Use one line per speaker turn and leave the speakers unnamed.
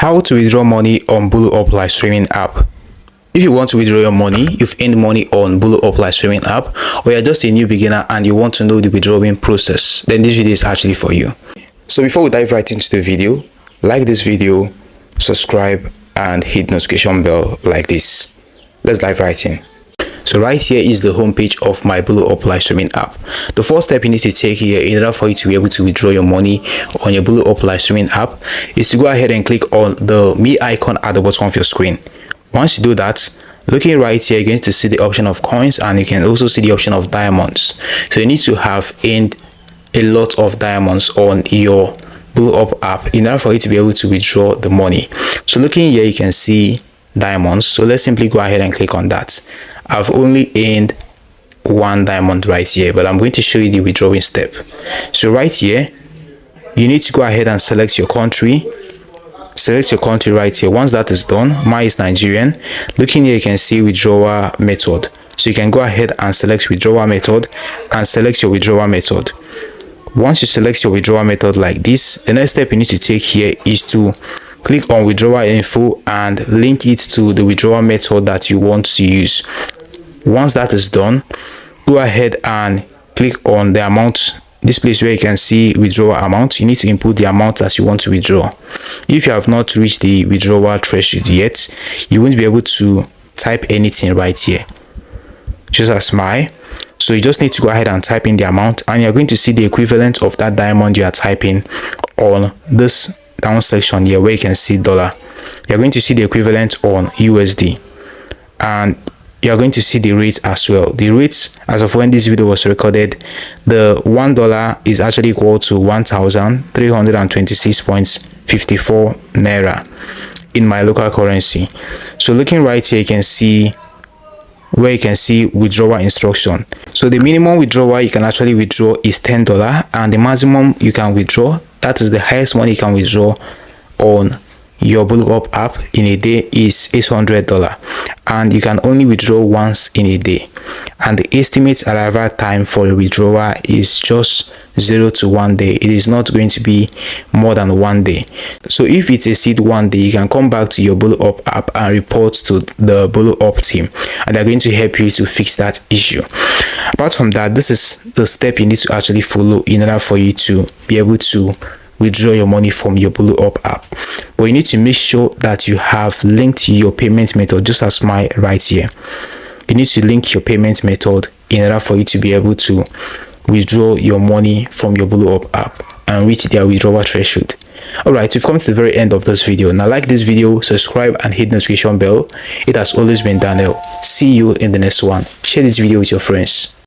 How to withdraw money on Boloup Livestream App. If you want to withdraw your money, you've earned money on Boloup Livestream App, or you're just a new beginner and you want to know the withdrawing process, then this video is actually for you. So before we dive right into the video, like this video, subscribe, and hit notification bell like this. Let's dive right in. So right here is the homepage of my Boloup Livestream App. The first step you need to take here in order for you to be able to withdraw your money on your Boloup Livestream App is to go ahead and click on the Me icon at the bottom of your screen. Once you do that, looking right here, you're going to see the option of coins, and you can also see the option of diamonds. So you need to have earned a lot of diamonds on your Boloup app in order for you to be able to withdraw the money. So looking here, you can see diamonds. So let's simply go ahead and click on that. I've only earned 1 diamond right here, but I'm going to show you the withdrawing step. So right here, you need to go ahead and select your country. Select your country right here. Once that is done, mine is Nigerian. Looking here, you can see withdrawal method. So you can go ahead and select withdrawal method and select your withdrawal method. Once you select your withdrawal method like this, the next step you need to take here is to click on withdrawal info and link it to the withdrawal method that you want to use. Once that is done, go ahead and click on the amount. This place where you can see withdrawal amount, you need to input the amount that you want to withdraw. If you have not reached the withdrawal threshold yet, you won't be able to type anything right here, just as mine. So you just need to go ahead and type in the amount, and you're going to see the equivalent of that diamond you are typing on this down section here where you can see dollar. You're going to see the equivalent on USD, and you're going to see the rate as well. The rates as of when this video was recorded, the $1 is actually equal to 1,326.54 naira in my local currency. So looking right here, you can see where you can see withdrawal instruction. So the minimum withdrawal you can actually withdraw is $10, and the maximum you can withdraw, that is the highest money you can withdraw on your Boloup app in a day, is $800, and you can only withdraw once in a day, and the estimated arrival time for a withdrawal is just 0 to 1 day. It is not going to be more than 1 day. So if it exceeds 1 day, you can come back to your Boloup app and report to the Boloup team, and they're going to help you to fix that issue. Apart from that, this is the step you need to actually follow in order for you to be able to withdraw your money from your Boloup app. But you need to make sure that you have linked your payment method, just as mine right here. You need to link your payment method in order for you to be able to withdraw your money from your Boloup app and reach their withdrawal threshold. Alright, we've come to the very end of this video. Now like this video, subscribe, and hit notification bell. It has always been Daniel. See you in the next one. Share this video with your friends.